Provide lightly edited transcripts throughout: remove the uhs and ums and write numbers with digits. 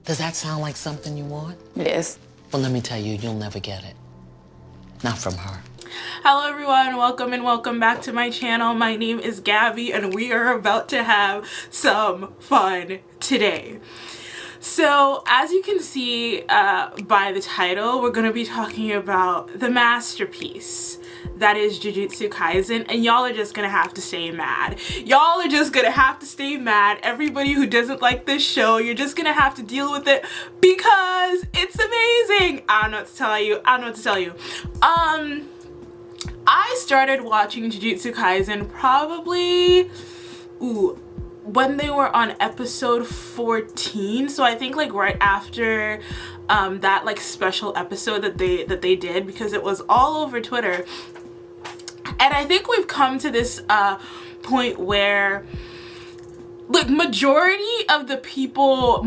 Does that sound like something you want? Yes. Well, let me tell you, you'll never get it. Not from her. Hello everyone, welcome back to my channel. My name is Gabby and we are about to have some fun today. So as you can see by the title, we're going to be talking about the masterpiece that is Jujutsu Kaisen, and y'all are just gonna have to stay mad. Y'all are just gonna have to stay mad. Everybody who doesn't like this show, you're just gonna have to deal with it because it's amazing. I don't know what to tell you. I started watching Jujutsu Kaisen probably when they were on episode 14, so I think like right after that like special episode that they did, because it was all over Twitter. And I think we've come to this point where like majority of people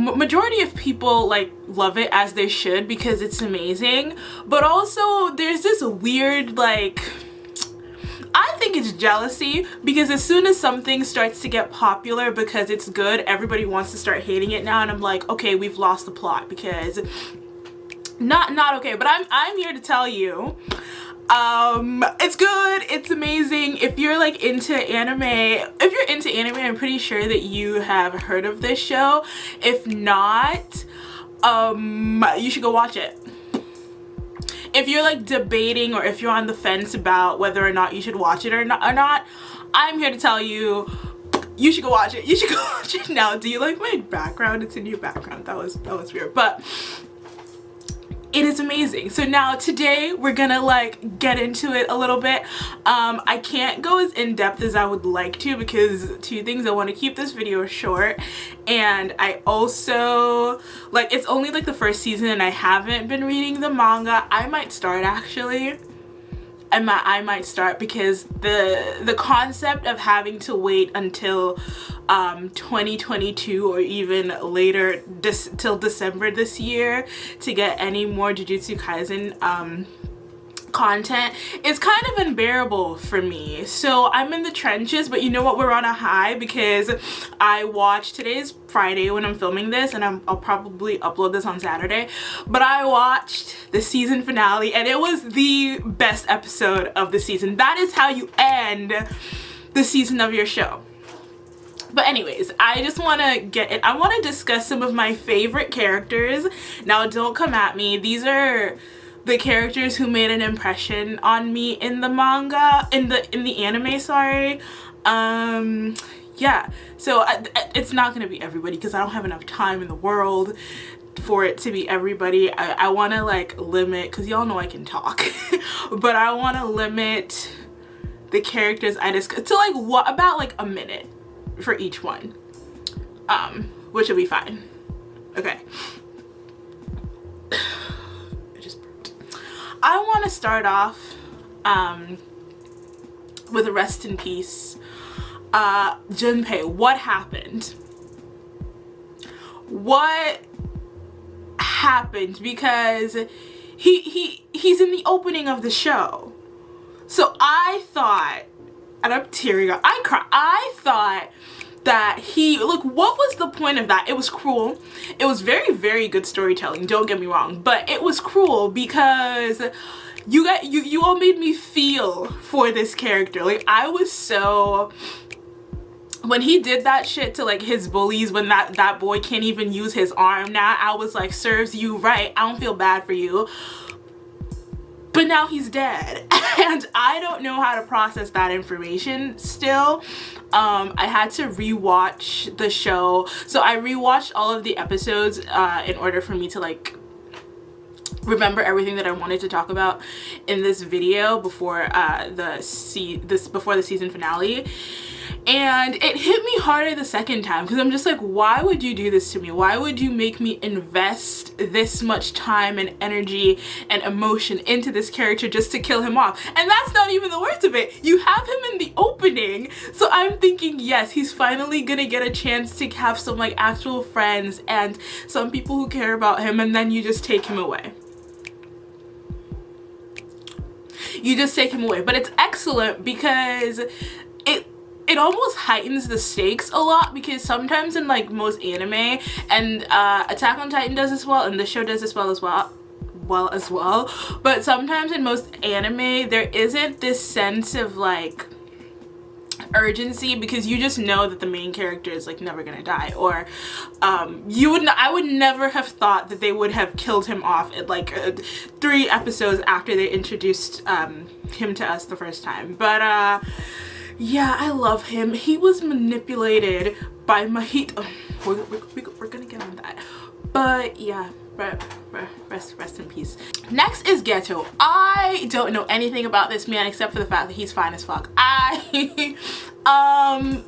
like love it, as they should, because it's amazing. But also there's this weird, like, I think it's jealousy, because as soon as something starts to get popular because it's good, everybody wants to start hating it now, and I'm like, okay, we've lost the plot, because not okay. But I'm here to tell you, it's good, it's amazing. If you're like into anime, I'm pretty sure that you have heard of this show. If not, you should go watch it. If you're like debating, or if you're on the fence about whether or not you should watch it or not, I'm here to tell you, you should go watch it. You should go watch it now. Do you like my background? It's a new background. That was weird, but it is amazing. So now today we're gonna like get into it a little bit. I can't go as in depth as I would like to, because two things: I want to keep this video short, and I also, like, it's only like the first season and I haven't been reading the manga. I might start, actually. I might start, because the concept of having to wait until 2022 or even later, till December this year, to get any more Jujutsu Kaisen content is kind of unbearable for me. So I'm in the trenches, but you know what, we're on a high, because I watched, today's Friday when I'm filming this, and I'll probably upload this on Saturday, but I watched the season finale and it was the best episode of the season. That is how you end the season of your show. But anyways, I just want to get it. I want to discuss some of my favorite characters. Now don't come at me, these are the characters who made an impression on me in the manga, in the anime, sorry. Yeah, so it's not gonna be everybody, because I don't have enough time in the world for it to be everybody. I want to like limit, because y'all know I can talk, but I want to limit the characters I discuss to like about like a minute for each one, which will be fine. Okay. I want to start off with a rest in peace. Junpei, what happened? What happened? Because he's in the opening of the show. So I thought, and I'm tearing up, I thought that look, what was the point of that? It was cruel. It was very, very good storytelling, don't get me wrong, but it was cruel because you all made me feel for this character. Like, I was so, when he did that shit to like his bullies, when that boy can't even use his arm now, I was like, serves you right, I don't feel bad for you. But now he's dead, and I don't know how to process that information still. I had to rewatch the show. So I rewatched all of the episodes in order for me to like remember everything that I wanted to talk about in this video before the season finale. And it hit me harder the second time, because I'm just like, why would you do this to me? Why would you make me invest this much time and energy and emotion into this character just to kill him off? And that's not even the worst of it. You have him in the opening. So I'm thinking, yes, he's finally gonna get a chance to have some like actual friends and some people who care about him, and then you just take him away. You just take him away. But it's excellent because it almost heightens the stakes a lot, because sometimes in like most anime, and Attack on Titan does this well, and the show does this well as well, but sometimes in most anime there isn't this sense of like urgency, because you just know that the main character is like never gonna die, or I would never have thought that they would have killed him off at like 3 episodes after they introduced him to us the first time. But yeah, I love him. He was manipulated by Mahito. We're gonna get on that, but yeah, rest in peace. Next is Geto. I don't know anything about this man except for the fact that he's fine as fuck.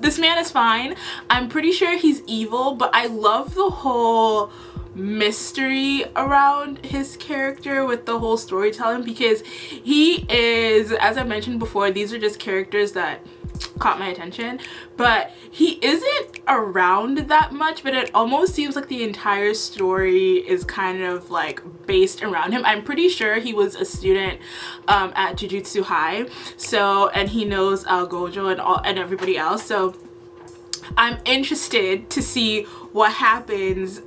This man is fine. I'm pretty sure he's evil, but I love the whole mystery around his character with the whole storytelling, because he is, as I mentioned before, these are just characters that caught my attention, but he isn't around that much, but it almost seems like the entire story is kind of like based around him. I'm pretty sure he was a student at Jujutsu High, so, and he knows Gojo and everybody else, so I'm interested to see what happens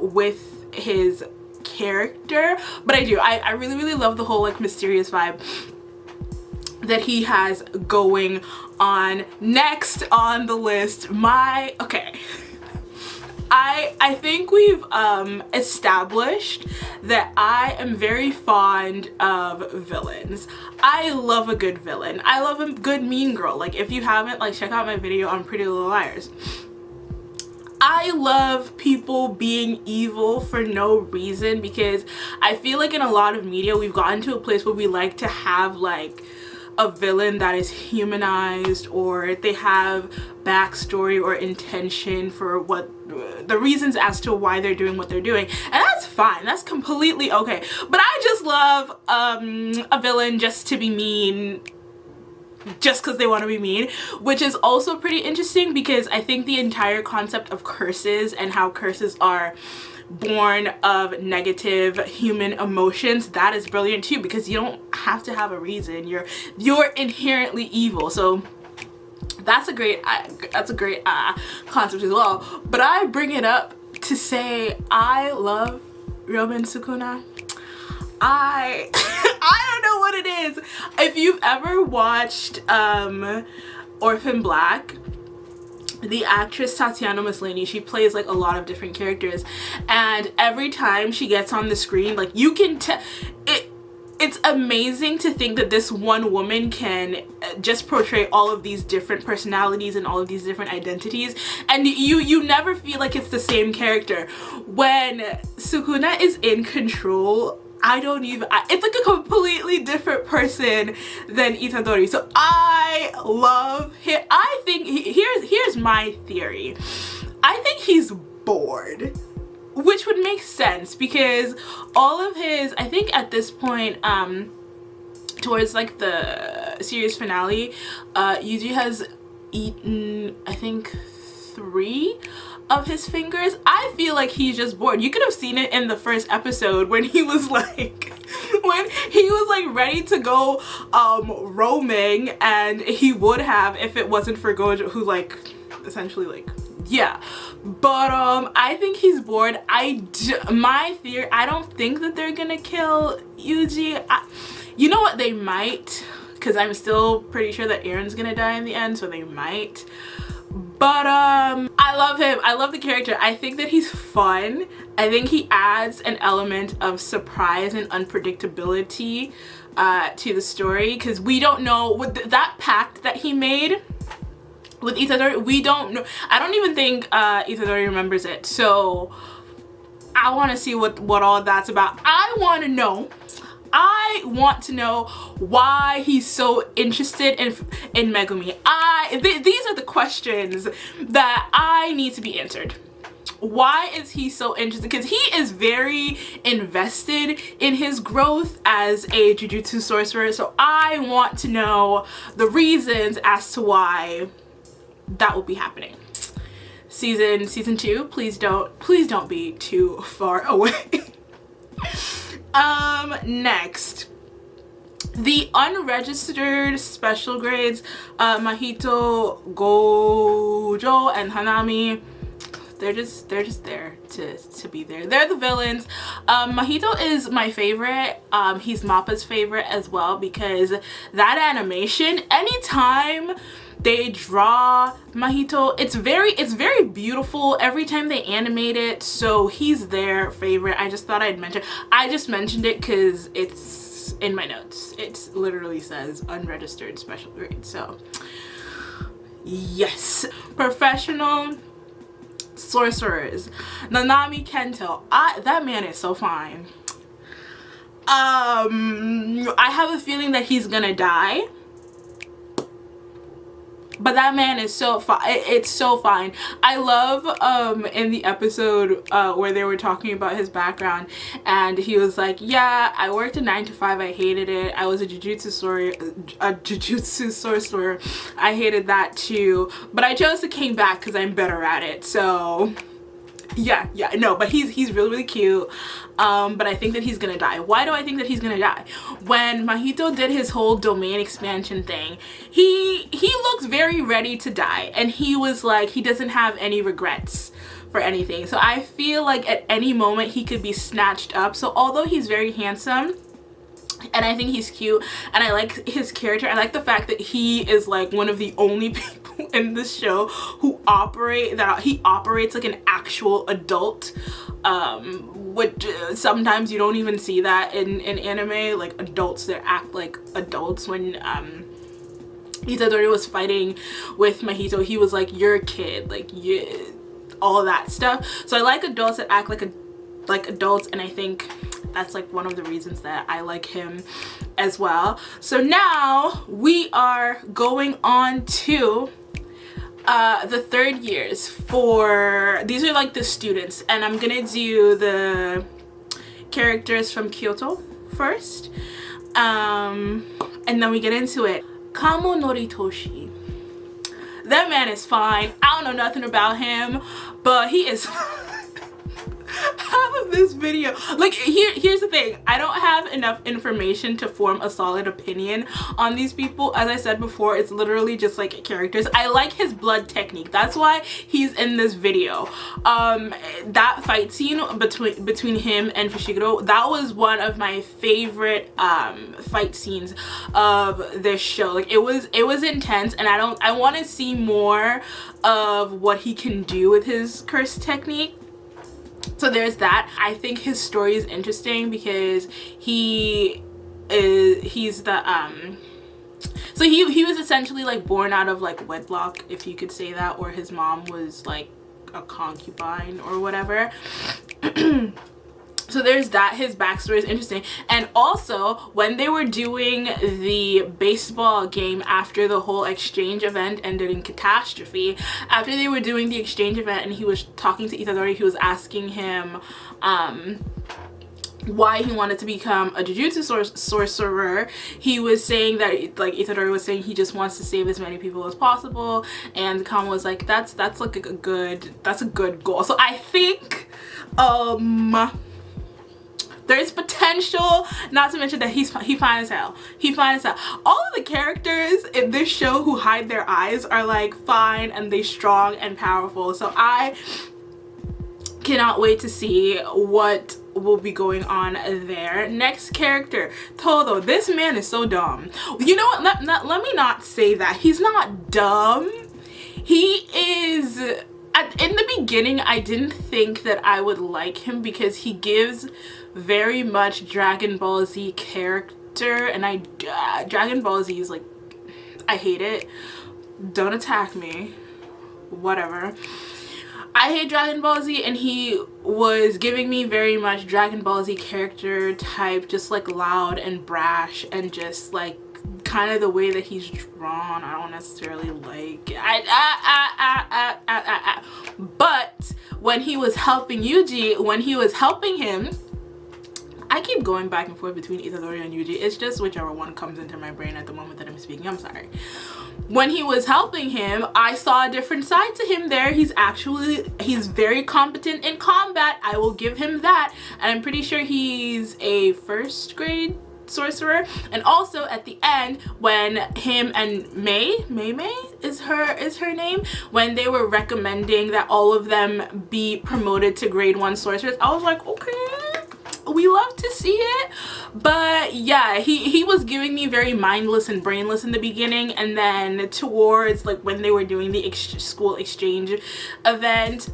with his character. But I really love the whole like mysterious vibe that he has going on. Next on the list, I think we've established that I am very fond of villains. I love a good villain. I love a good mean girl. Like, if you haven't, like, check out my video on Pretty Little Liars. I love people being evil for no reason, because I feel like in a lot of media we've gotten to a place where we like to have like a villain that is humanized, or they have backstory or intention for what the reasons as to why they're doing what they're doing, and that's fine, that's completely okay. But I just love a villain just to be mean, just because they want to be mean, which is also pretty interesting, because I think the entire concept of curses and how curses are born of negative human emotions, that is brilliant too, because you don't have to have a reason. You're inherently evil, so that's a great concept as well. But I bring it up to say I love Roman Sukuna. I don't know what it is. If you've ever watched Orphan Black, the actress Tatiana Maslany, she plays like a lot of different characters, and every time she gets on the screen, like, you can tell it's amazing to think that this one woman can just portray all of these different personalities and all of these different identities, and you never feel like it's the same character. When Sukuna is in control, it's like a completely different person than Itadori. So I love him. I think here's my theory. I think he's bored, which would make sense, because all of his, I think at this point, towards like the series finale, Yuji has eaten, I think, 3 of his fingers. I feel like he's just bored. You could have seen it in the first episode when he was like ready to go roaming, and he would have if it wasn't for Gojo, who like essentially like, yeah. But I think he's bored. My theory, I don't think that they're gonna kill Yuji. You know what, they might, because I'm still pretty sure that Aaron's gonna die in the end, so they might. But I love him. I love the character. I think that he's fun. I think he adds an element of surprise and unpredictability to the story, because we don't know, with that pact that he made with Itadori, we don't know. I don't even think Itadori remembers it, so I want to see what all that's about. I want to know why he's so interested in Megumi. These are the questions that I need to be answered. Why is he so interested? Because he is very invested in his growth as a jujutsu sorcerer, so I want to know the reasons as to why that will be happening. Season 2, please don't be too far away. Next, The unregistered special grades, Mahito, Gojo, and Hanami, they're just there to be there. They're the villains. Mahito is my favorite. He's Mappa's favorite as well, because that animation, anytime they draw Mahito, it's very beautiful every time they animate it. So he's their favorite. I just thought I'd mention. I just mentioned it because it's in my notes. It literally says unregistered special grade. So yes. Professional sorcerers, Nanami Kento. That man is so fine. I have a feeling that he's gonna die, but that man is so fine. It's so fine. I love in the episode where they were talking about his background, and he was like, yeah, I worked a 9 to 5, I hated it. I was a jujutsu sorcerer. I hated that too, but I chose to came back because I'm better at it. So yeah, no, but he's really cute. But I think that he's gonna die. Why do I think that he's gonna die? When Mahito did his whole domain expansion thing, he looks very ready to die, and he was like, he doesn't have any regrets for anything. So I feel like at any moment he could be snatched up. So although he's very handsome and I think he's cute and I like his character, I like the fact that he is like one of the only people in this show who he operates like an actual adult, which sometimes you don't even see that in anime, like adults that act like adults. When Itadori was fighting with Mahito, he was like, you're a kid, like, all that stuff. So I like adults that act like adults, and I think that's like one of the reasons that I like him as well. So now we are going on to the third years. For these are like the students, and I'm gonna do the characters from Kyoto first, and then we get into it. Kamo Noritoshi. That man is fine. I don't know nothing about him, but he is half of this video, like, here's the thing, I don't have enough information to form a solid opinion on these people. As I said before, it's literally just like characters. I like his blood technique, that's why he's in this video. That fight scene between him and Fushiguro, that was one of my favorite fight scenes of this show. Like, it was intense, and I want to see more of what he can do with his curse technique. So there's that. I think his story is interesting because he's the so he was essentially like born out of like wedlock, if you could say that, or his mom was like a concubine or whatever. So there's that. His backstory is interesting. And also, when they were doing the baseball game after the whole exchange event ended in catastrophe, after they were doing the exchange event and he was talking to Itadori, he was asking him why he wanted to become a jujutsu sorcerer. He was saying that, like, Itadori was saying he just wants to save as many people as possible, and Kamo was like, that's like a good goal. So I think there's potential, not to mention that he fine as hell. He fine as hell. All of the characters in this show who hide their eyes are like fine, and they strong and powerful. So I cannot wait to see what will be going on there. Next character, Todo. This man is so dumb. You know what? Let me not say that. He's not dumb. He is. In the beginning, I didn't think that I would like him because he gives very much Dragon Ball Z character, and Dragon Ball Z is like, I hate it. Don't attack me. Whatever. I hate Dragon Ball Z, and he was giving me very much Dragon Ball Z character type, just like loud and brash, and just like kind of the way that he's drawn, I don't necessarily like. But when he was helping Yuji, when he was helping him, I keep going back and forth between Itadori and Yuji. It's just whichever one comes into my brain at the moment that I'm speaking. I'm sorry. When he was helping him, I saw a different side to him there. He's very competent in combat. I will give him that. And I'm pretty sure he's a first grade sorcerer. And also at the end, when him and May is her name, when they were recommending that all of them be promoted to grade 1 sorcerers, I was like, okay, we love to see it. But yeah, he was giving me very mindless and brainless in the beginning, and then towards like when they were doing the school exchange event,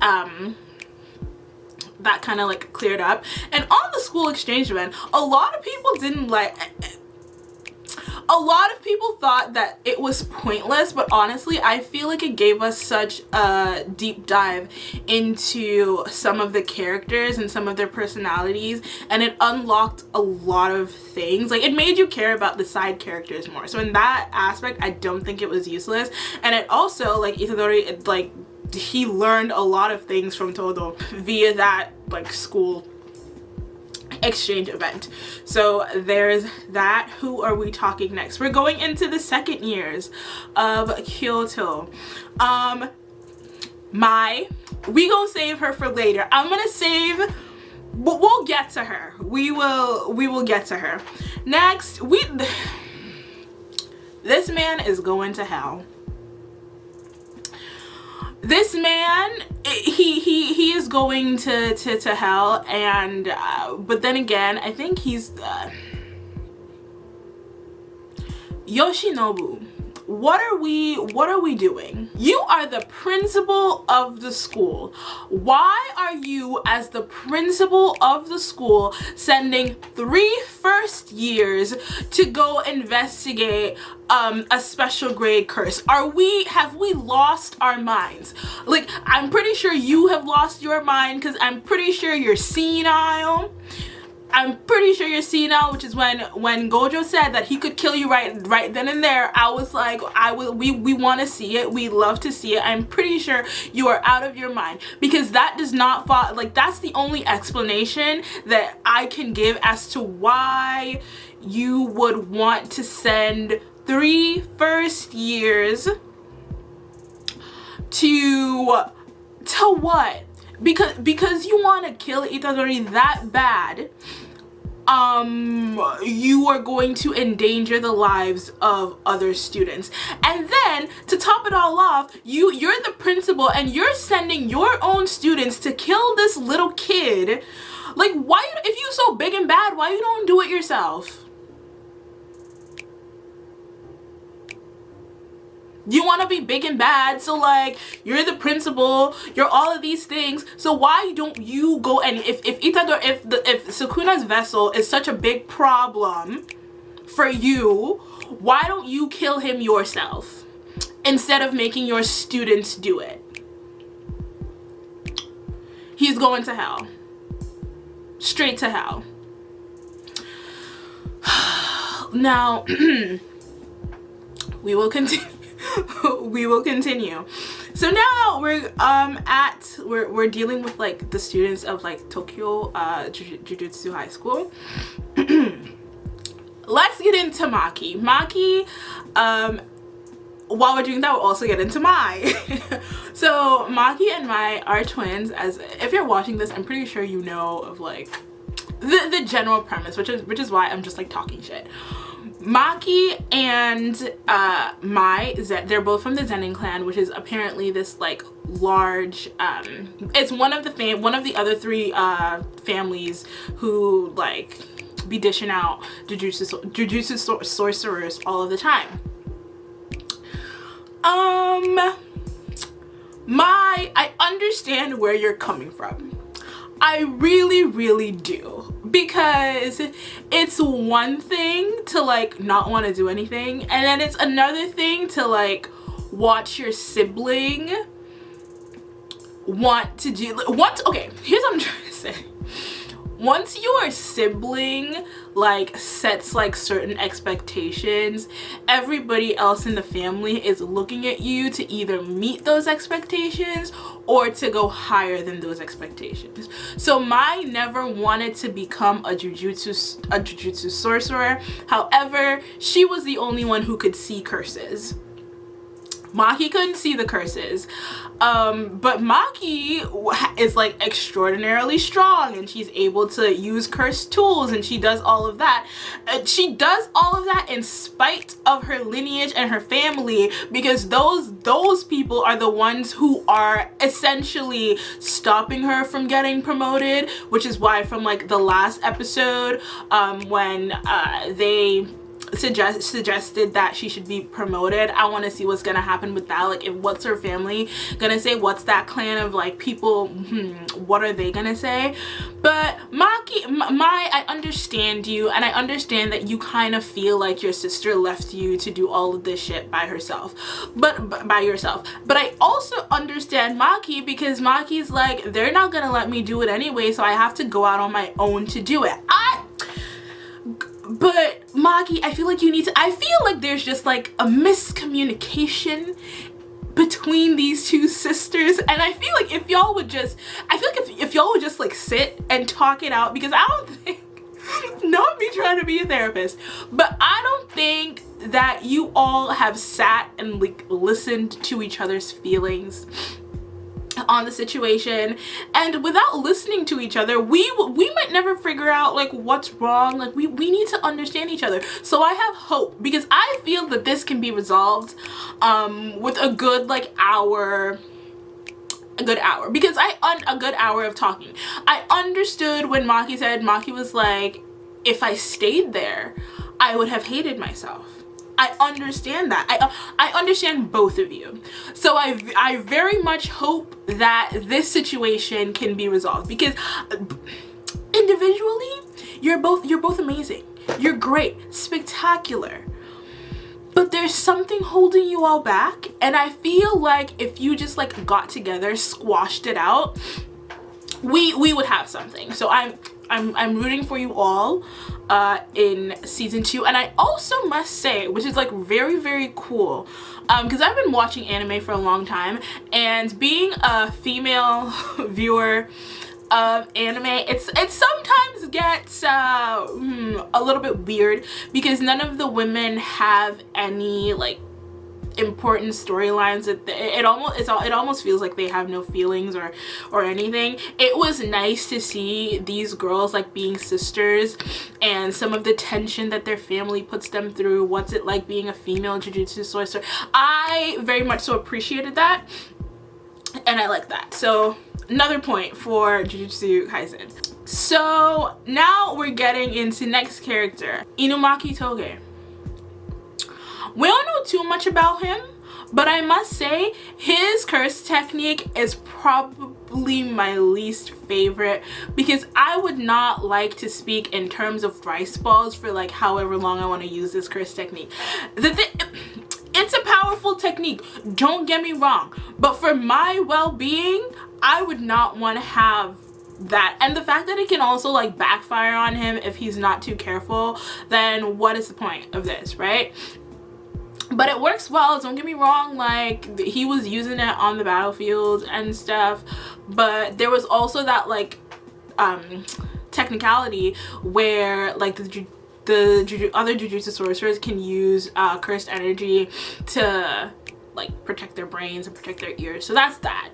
that kind of like cleared up. And on the school exchange event, a lot of people thought that it was pointless, but honestly I feel like it gave us such a deep dive into some of the characters and some of their personalities, and it unlocked a lot of things. Like, it made you care about the side characters more. So in that aspect, I don't think it was useless. And it also, like, Itadori, like, he learned a lot of things from Todo via that like school exchange event. So there's that. Who are we talking next? We're going into the second years of Kyoto. We gonna save her for later. I'm gonna save, but we'll get to her. We will get to her. Next, this man is going to hell. This man, he is going to hell, and but then again, I think he's Yoshinobu. What are we doing? You are the principal of the school. Why are you, as the principal of the school, sending 3 first years to go investigate a special grade curse? Have we lost our minds? Like, I'm pretty sure you have lost your mind, because I'm pretty sure you're senile. I'm pretty sure you're senile, which is when Gojo said that he could kill you right then and there. I was like, we want to see it. We love to see it. I'm pretty sure you are out of your mind, because that does not fall, like, that's the only explanation that I can give as to why you would want to send 3 first years to what? Because you want to kill Itadori that bad. You are going to endanger the lives of other students, and then to top it all off, you're the principal and you're sending your own students to kill this little kid. Like, why, if you so big and bad, why you don't do it yourself? You want to be big and bad, so like, you're the principal, you're all of these things, so why don't you go, and if Sukuna's vessel is such a big problem for you, why don't you kill him yourself instead of making your students do it? He's going to hell. Straight to hell. Now, we will continue. We will continue. So now we're dealing with like the students of like Tokyo Jujutsu High School. Let's get into Maki. Maki, while we're doing that, we'll also get into Mai. So Maki and Mai are twins. As if you're watching this, I'm pretty sure you know of like the general premise, which is why I'm just like talking shit. Maki and Mai, they're both from the Zenin clan, which is apparently this like large, it's one of the other 3 families who like be dishing out jujutsu sorcerers all of the time. Mai, I understand where you're coming from. I really do, because it's one thing to like not want to do anything, and then it's another thing to like watch your sibling want to do okay, here's what I'm trying to say. Once your sibling like sets like certain expectations, everybody else in the family is looking at you to either meet those expectations or to go higher than those expectations. So Mai never wanted to become a jujutsu sorcerer. However, she was the only one who could see curses. Maki couldn't see the curses, but Maki is like extraordinarily strong, and she's able to use cursed tools, and she does all of that. She does all of that in spite of her lineage and her family, because those people are the ones who are essentially stopping her from getting promoted, which is why from like the last episode, when they suggested that she should be promoted, I want to see what's gonna happen with that. Like, what's her family gonna say? What's that clan of like people, what are they gonna say? But Maki, I understand you, and I understand that you kind of feel like your sister left you to do all of this shit by herself, but by yourself. But I also understand Maki, because Maki's like, they're not gonna let me do it anyway, so I have to go out on my own to do it. But Maki, I feel like I feel like there's just like a miscommunication between these two sisters, and I feel like if y'all would just, if y'all would just like sit and talk it out, because I don't think, not me trying to be a therapist, but I don't think that you all have sat and like listened to each other's feelings on the situation, and without listening to each other, we might never figure out like what's wrong. Like, we need to understand each other. So I have hope, because I feel that this can be resolved with a good like hour, because a good hour of talking. I understood when Maki was like, if I stayed there, I would have hated myself. I understand that. I understand both of you. So I very much hope that this situation can be resolved, because individually you're both amazing. You're great, spectacular. But there's something holding you all back, and I feel like if you just like got together, squashed it out, we would have something. So I'm rooting for you all in season 2. And I also must say, which is like very, very cool, because I've been watching anime for a long time, and being a female viewer of anime, it sometimes gets a little bit weird, because none of the women have any like important storylines. It almost feels like they have no feelings or anything. It was nice to see these girls like being sisters, and some of the tension that their family puts them through. What's it like being a female jujutsu sorcerer? I very much so appreciated that, and I like that. So another point for Jujutsu Kaisen. So now we're getting into next character, Inumaki Toge. We don't know too much about him, but I must say his curse technique is probably my least favorite, because I would not like to speak in terms of rice balls for like however long I want to use this curse technique. It's a powerful technique, don't get me wrong, but for my well-being, I would not want to have that. And the fact that it can also like backfire on him if he's not too careful, then what is the point of this, right? But it works well, don't get me wrong, like he was using it on the battlefield and stuff, but there was also that like technicality where like the other jujutsu sorcerers can use cursed energy to like protect their brains and protect their ears. So that's that.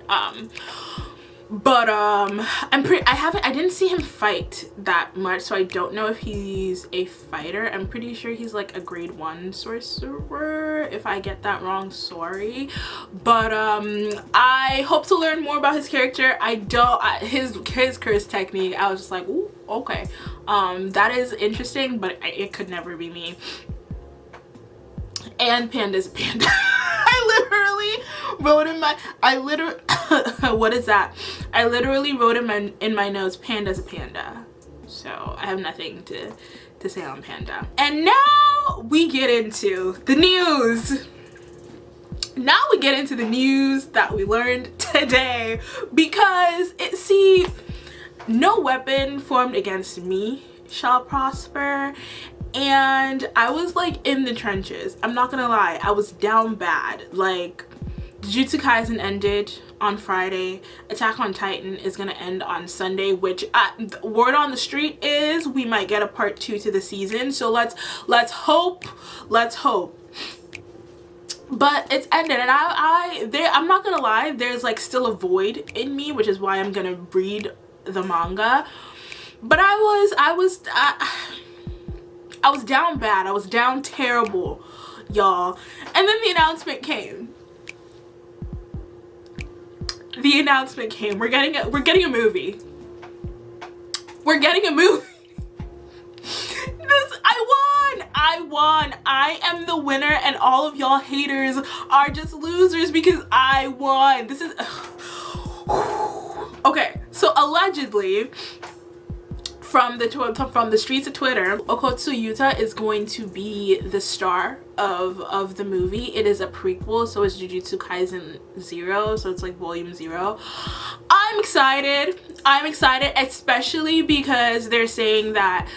But I didn't see him fight that much, so I don't know if he's a fighter. I'm pretty sure he's like a grade 1 sorcerer. If I get that wrong, sorry. But I hope to learn more about his character. His curse technique, I was just like, ooh, okay. That is interesting, but it could never be me. And Panda's a panda. I literally wrote what is that? I literally wrote in my notes, Panda's a panda. So I have nothing to say on Panda. And now we get into the news. Now we get into the news that we learned today, because no weapon formed against me shall prosper. And I was like in the trenches. I'm not gonna lie, I was down bad. Like, Jujutsu Kaisen ended on Friday. Attack on Titan is gonna end on Sunday, which word on the street is we might get a part 2 to the season. So let's hope but it's ended, and I'm not gonna lie, there's like still a void in me, which is why I'm gonna read the manga. But I was down bad. I was down terrible, y'all. And then the announcement came. We're getting a movie. We're getting a movie. I won. I am the winner, and all of y'all haters are just losers because I won. This is okay. So allegedly, from the streets of Twitter, Okotsu Yuta is going to be the star of the movie. It is a prequel, so it's Jujutsu Kaisen 0, so it's like volume 0. I'm excited, especially because they're saying that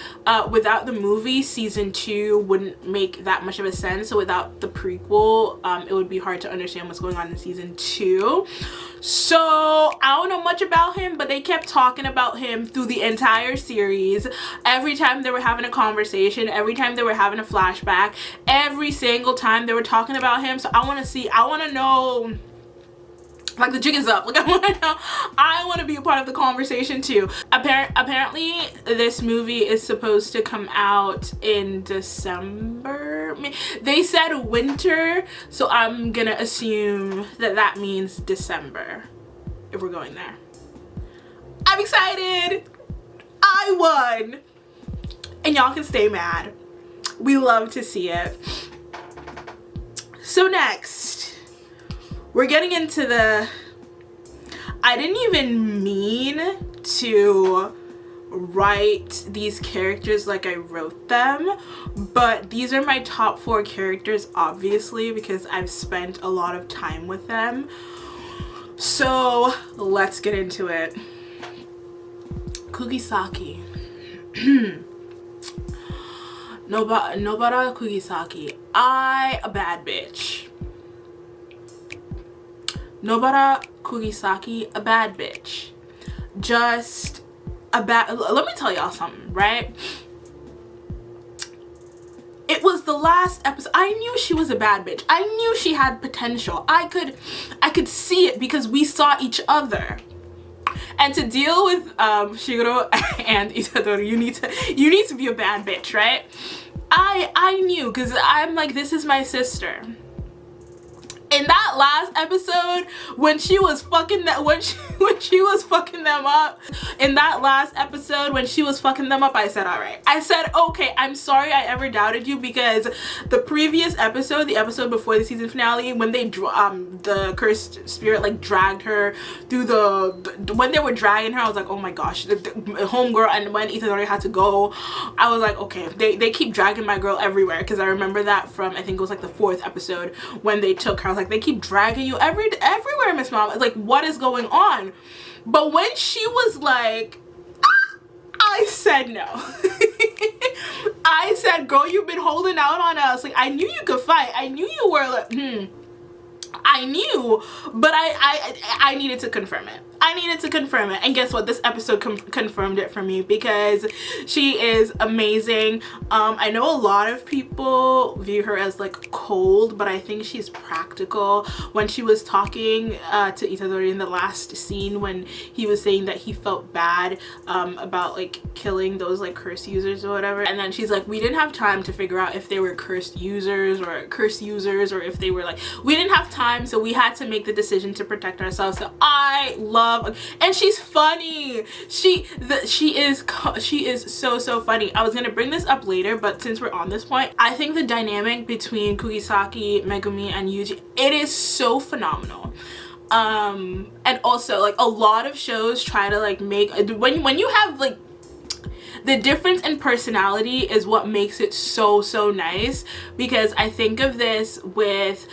without the movie, season 2 wouldn't make that much of a sense. So without the prequel, it would be hard to understand what's going on in season 2. So I don't know much about him, but they kept talking about him through the entire series. Every time they were having a conversation, every time they were having a flashback, every single time they were talking about him. So I want to know, like, the jig is up. Like, I want to be a part of the conversation too. Apparently this movie is supposed to come out in December. They said winter, so I'm gonna assume that means December if we're going there. I'm excited. I won, and y'all can stay mad. We love to see it. So next, we're getting into the, I didn't even mean to write these characters like I wrote them, but these are my top 4 characters, obviously, because I've spent a lot of time with them. So let's get into it. Kugisaki. Nobara Kugisaki. A bad bitch. Nobara Kugisaki, a bad bitch. Just a bad, let me tell y'all something, right? It was the last episode. I knew she was a bad bitch. I knew she had potential. I could see it because we saw each other. And to deal with Shiguro and Itadori, you need to be a bad bitch, right? I knew, because I'm like, this is my sister. In that last episode, when she was fucking them, when she was fucking them up, in that last episode when she was fucking them up, I said, all right. I said, okay, I'm sorry I ever doubted you, because the previous episode, the episode before the season finale, when they the cursed spirit like dragged her through when they were dragging her, I was like, oh my gosh, the homegirl. And when Itadori had to go, I was like, okay, they keep dragging my girl everywhere, because I remember that from, I think it was like the 4th episode when they took her. I was like, they keep dragging you everywhere, Miss Mom. It's like, what is going on? But when she was like, I said no. I said, girl, you've been holding out on us. Like, I knew you could fight. I knew you were like, I knew, but I needed to confirm it. I needed to confirm it, and guess what? This episode confirmed it for me, because she is amazing. I know a lot of people view her as like cold, but I think she's practical. When she was talking to Itadori in the last scene, when he was saying that he felt bad about like killing those like curse users or whatever, and then she's like, we didn't have time to figure out if they were cursed users or if they were like, we didn't have time, so we had to make the decision to protect ourselves. So I love, and she's funny. She is so funny. I was gonna bring this up later, but since we're on this point, I think the dynamic between Kugisaki, Megumi, and Yuji, it is so phenomenal. And also, like, a lot of shows try to like make, when you have like, the difference in personality is what makes it so nice, because I think of this with,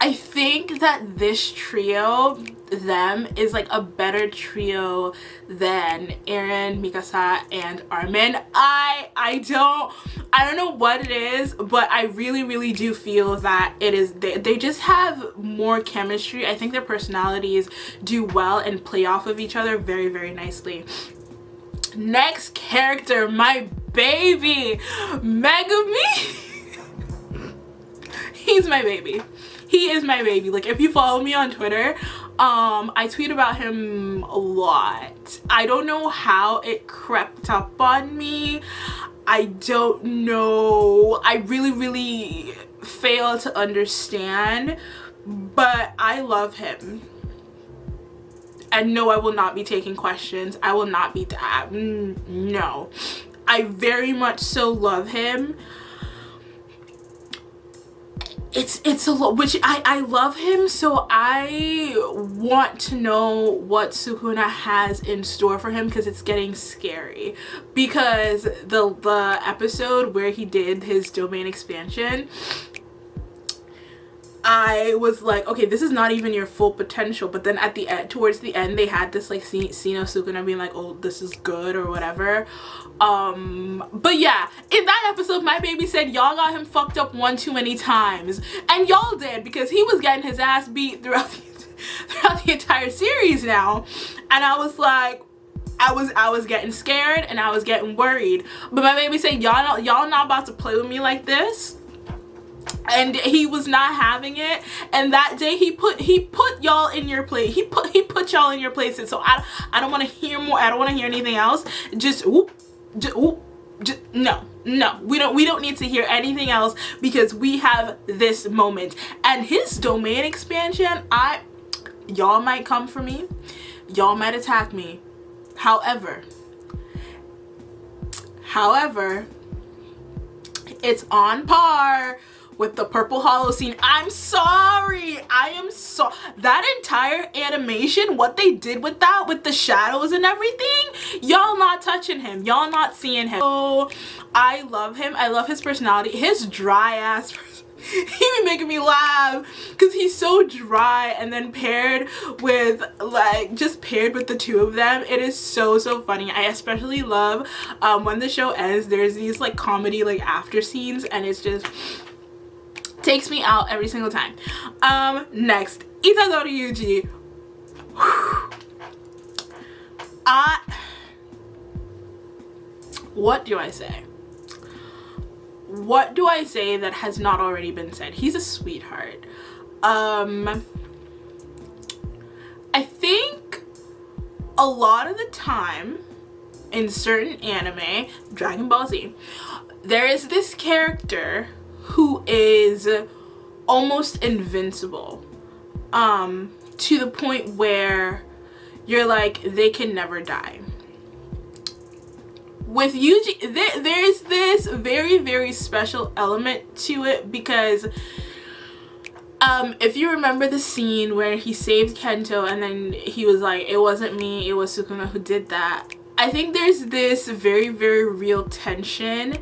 I think that this trio, them, is like a better trio than Eren, Mikasa, and Armin. I don't know what it is, but I really do feel that it is, they just have more chemistry. I think their personalities do well and play off of each other very nicely. Next character, my baby, Megumi. he's my baby. He is my baby. Like, if you follow me on Twitter, I tweet about him a lot. I don't know how it crept up on me. I don't know. I really fail to understand, but I love him. And no, I will not be taking questions. I will not be no. I very much so love him. It's a lot, which I love him, so I want to know what Sukuna has in store for him, because it's getting scary. Because the episode where he did his domain expansion, I was like, okay, this is not even your full potential. But then at the end, towards the end, they had this like scene of Sukuna being like, oh, this is good or whatever. But yeah, in that episode, my baby said y'all got him fucked up one too many times, and y'all did, because he was getting his ass beat throughout the entire series now. And I was like, I was getting scared and I was getting worried. But my baby said y'all not about to play with me like this. And he was not having it, and that day he put y'all in your place. He put y'all in your places. So I don't want to hear more. I don't want to hear anything else. No, we don't need to hear anything else, because we have this moment. And his domain expansion, y'all might come for me, y'all might attack me. However, it's on par with the Purple Hollow scene. I'm sorry. That entire animation, what they did with that, with the shadows and everything, y'all not touching him. Y'all not seeing him. Oh, I love him. I love his personality. His dry ass he be making me laugh, because he's so dry, and then paired with the two of them, it is so funny. I especially love when the show ends, there's these like comedy like after scenes, and it's just takes me out every single time. Next, Itadori Yuji. What do I say? What do I say that has not already been said? He's a sweetheart. I think a lot of the time in certain anime, Dragon Ball Z, there is this character who is almost invincible, to the point where you're like, they can never die. With Yuji, there's this very special element to it, because if you remember the scene where he saved Kento and then he was like, it wasn't me, it was Sukuna who did that. I think there's this very real tension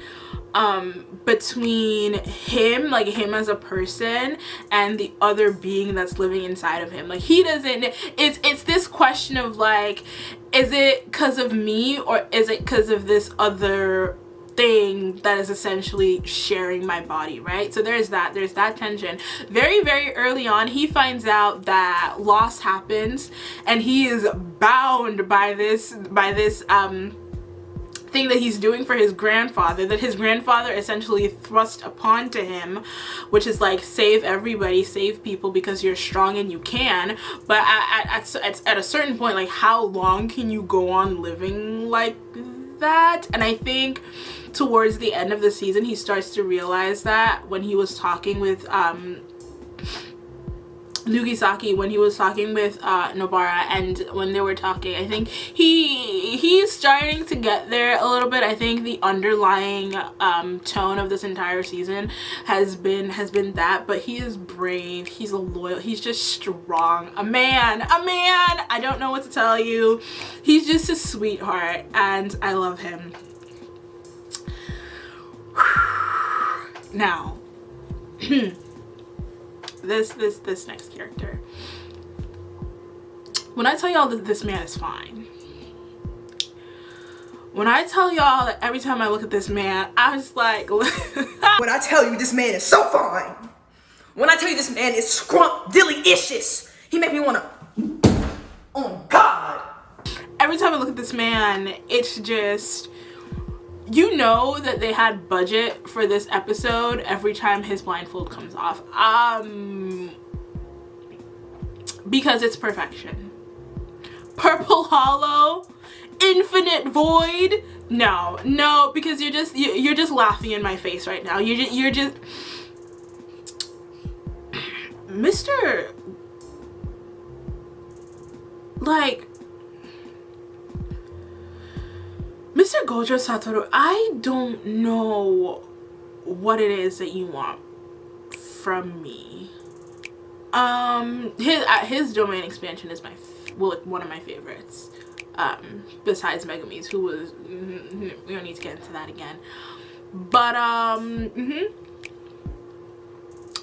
between him, like him as a person, and the other being that's living inside of him. Like, he doesn't, it's this question of like, is it because of me, or is it because of this other thing that is essentially sharing my body, right? So there's that tension. Very early on, he finds out that loss happens, and he is bound by this thing that he's doing for his grandfather, that his grandfather essentially thrust upon to him, which is like, save everybody, save people, because you're strong and you can. But at a certain point, like, how long can you go on living like that? And I think towards the end of the season, he starts to realize that when he was talking with Nugisaki, when he was talking with Nobara, and when they were talking, I think he's starting to get there a little bit. I think the underlying tone of this entire season has been that, but he is brave, he's loyal, he's just strong, a man. I don't know what to tell you. He's just a sweetheart, and I love him. Now this next character, when I tell y'all that this man is fine, when I tell y'all that every time I look at this man, I was like when I tell you this man is so fine, when I tell you this man is scrump-dilly-icious, he make me wanna, oh God. Every time I look at this man, it's just, you know that they had budget for this episode every time his blindfold comes off. Because it's perfection. Purple Hollow, Infinite Void. No, because you're just laughing in my face right now. You're just Mr. Gojo Satoru, I don't know what it is that you want from me. His domain expansion is one of my favorites. Besides Megumi's, who was we don't need to get into that again. But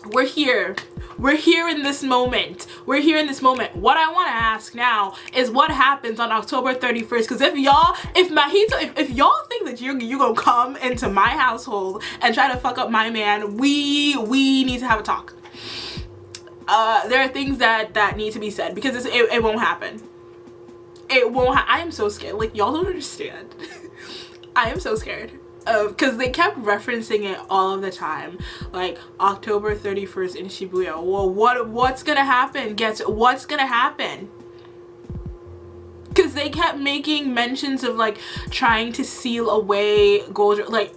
we're here in this moment. What I want to ask now is what happens on October 31st, because if y'all think that you gonna come into my household and try to fuck up my man, we need to have a talk. There are things that need to be said, because it won't happen. I am so scared. Like, y'all don't understand. I am so scared. Because they kept referencing it all of the time, like October 31st in Shibuya. Well, what's gonna happen? What's gonna happen? Because they kept making mentions of like trying to seal away Gojo. Like,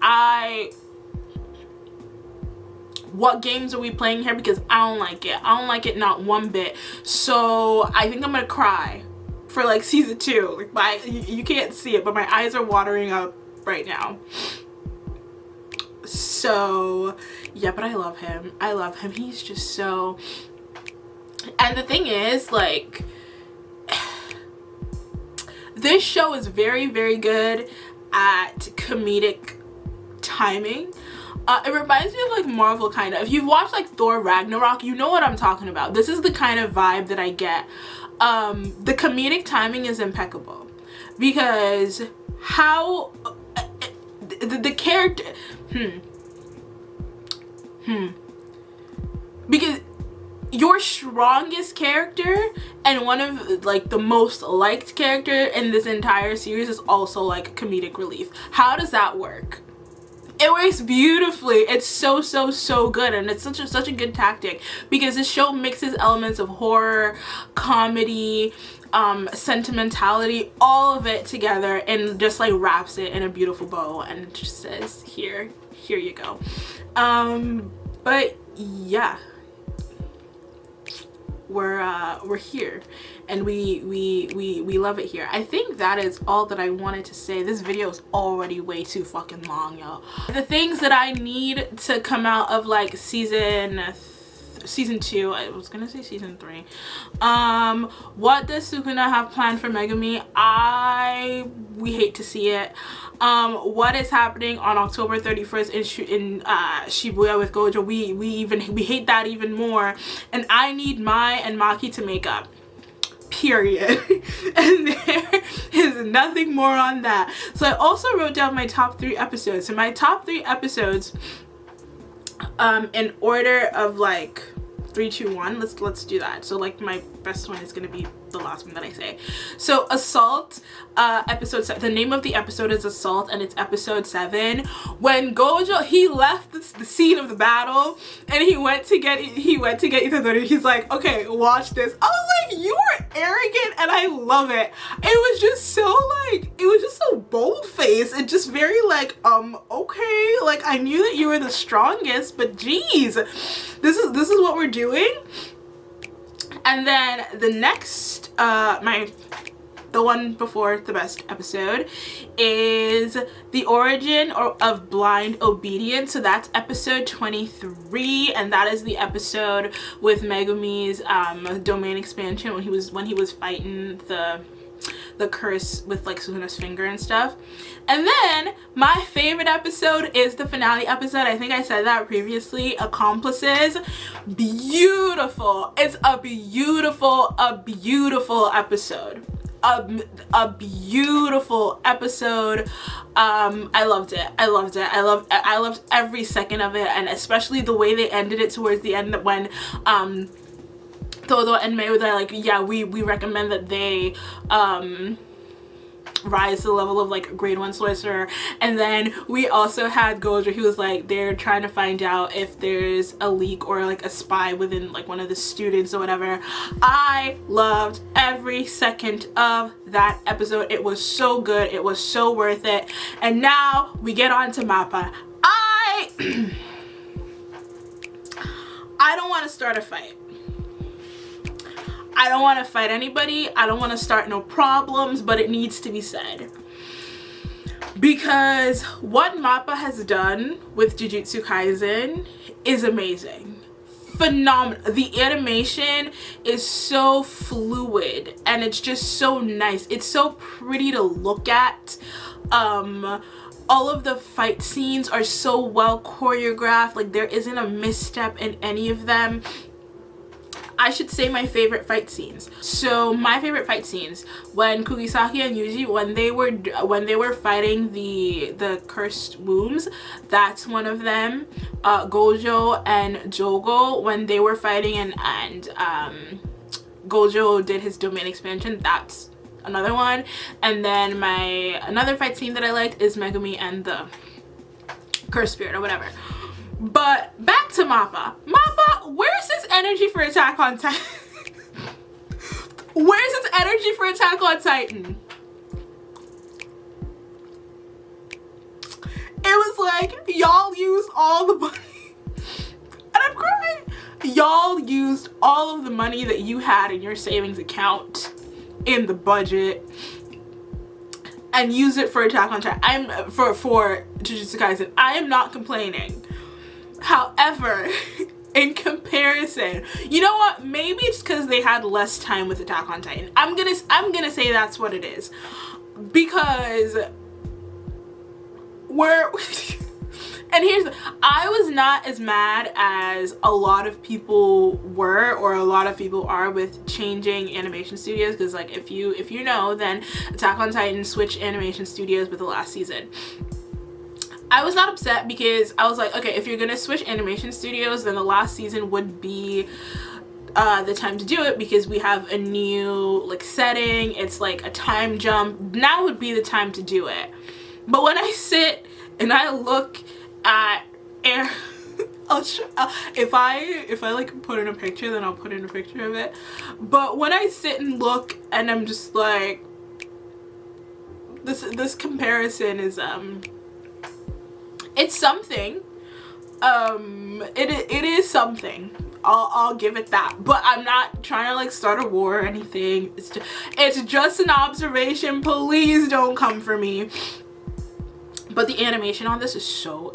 what games are we playing here? Because I don't like it not one bit. So I think I'm gonna cry for like season 2. Like, you can't see it, but my eyes are watering up right now. So yeah, but I love him. He's just so, and the thing is, like, this show is very, very good at comedic timing. It reminds me of like Marvel, kind of. If you've watched like Thor Ragnarok, you know what I'm talking about. This is the kind of vibe that I get. The comedic timing is impeccable, because how the character because your strongest character and one of like the most liked character in this entire series is also like comedic relief. How does that work? It works beautifully. It's so good, and it's such a good tactic, because this show mixes elements of horror, comedy, sentimentality, all of it together, and just like wraps it in a beautiful bow and just says, here you go. But yeah, we're here, and we love it here. I think that is all that I wanted to say. This video is already way too fucking long, y'all. The things that I need to come out of like season 2, I was gonna say season 3. What does Sukuna have planned for Megumi? We hate to see it. What is happening on October 31st in Shibuya with Gojo? We hate that even more, and I need Mai and Maki to make up, period. And there is nothing more on that. So I also wrote down my top 3 episodes. So my top 3 episodes, in order of like 3, 2, 1. Let's do that. So like my best one is gonna be the last one that I say. So Assault, episode 7. The name of the episode is Assault, and it's episode 7. When Gojo, he left the scene of the battle and he went to get Itadori. He's like, okay, watch this. I was like, you are arrogant, and I love it. It was just so bold-faced and just very like, okay, like I knew that you were the strongest, but geez, this is what we're doing. And then the next, the one before the best episode is the origin of blind obedience. So that's episode 23, and that is the episode with Megumi's domain expansion when he was fighting the curse with like Suzuna's finger and stuff. And then my favorite episode is the finale episode. I think I said that previously. Accomplices. Beautiful. It's a beautiful episode. A beautiful epised. I loved it. I loved every second of it, and especially the way they ended it towards the end, when Todo and May were like, yeah, we recommend that they rise to the level of like grade 1 sorcerer. And then we also had Gojo, who was like, they're trying to find out if there's a leak or like a spy within like one of the students or whatever. I loved every second of that episode. It was so good, it was so worth it. And now we get on to Mappa. I don't want to start a fight. I don't want to fight anybody. I don't want to start no problems, but it needs to be said. Because what Mappa has done with Jujutsu Kaisen is amazing. Phenomenal. The animation is so fluid and it's just so nice. It's so pretty to look at. All of the fight scenes are so well choreographed. Like, there isn't a misstep in any of them. I should say my favorite fight scenes. So my favorite fight scenes, when Kugisaki and Yuji, when they were fighting the cursed wombs, that's one of them. Gojo and Jogo, when they were fighting and Gojo did his domain expansion, that's another one. And then another fight scene that I liked is Megumi and the cursed spirit or whatever. But back to Mappa. Mappa, where's his energy for Attack on Titan? Where's his energy for Attack on Titan? It was like, y'all used all the money. And I'm crying. Y'all used all of the money that you had in your savings account in the budget and use it for Attack on Titan. For Jujutsu Kaisen. I am not complaining. However, in comparison, you know what? Maybe it's because they had less time with Attack on Titan. I'm gonna say that's what it is, because I was not as mad as a lot of people were, or a lot of people are, with changing animation studios. Because like, if you know, then Attack on Titan switched animation studios with the last season. I was not upset, because I was like, okay, if you're gonna switch animation studios, then the last season would be the time to do it, because we have a new like setting. It's like a time jump. Now would be the time to do it. But when I sit and I look at if I like put in a picture, then I'll put in a picture of it. But when I sit and look, and I'm just like, this comparison is it's something. It is something. I'll give it that. But I'm not trying to like start a war or anything. It's just an observation. Please don't come for me. But the animation on this is so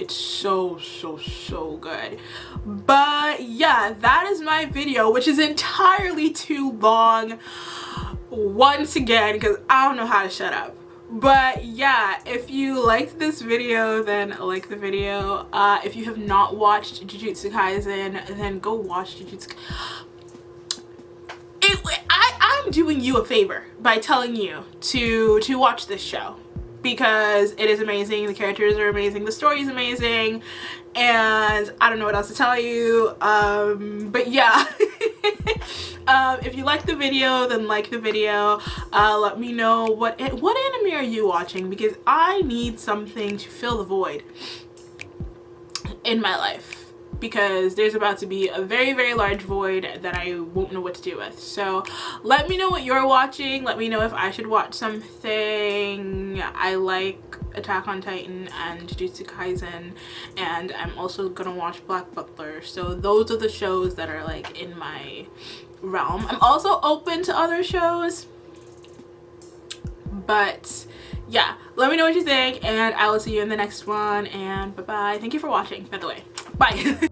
good. But yeah, that is my video, which is entirely too long once again, because I don't know how to shut up. But yeah, if you liked this video, then like the video. If you have not watched Jujutsu Kaisen, then go watch Jujutsu. I'm doing you a favor by telling you to watch this show, because it is amazing. The characters are amazing, the story is amazing, and I don't know what else to tell you. But yeah. If you like the video, then like the video. Let me know what anime are you watching, because I need something to fill the void in my life, because there's about to be a very large void that I won't know what to do with. So let me know what you're watching. Let me know if I should watch something. I like Attack on Titan and Jujutsu Kaisen, and I'm also gonna watch Black Butler. So those are the shows that are like in my realm. I'm also open to other shows, but yeah, let me know what you think, and I will see you in the next one. And bye bye. Thank you for watching, by the way. Bye.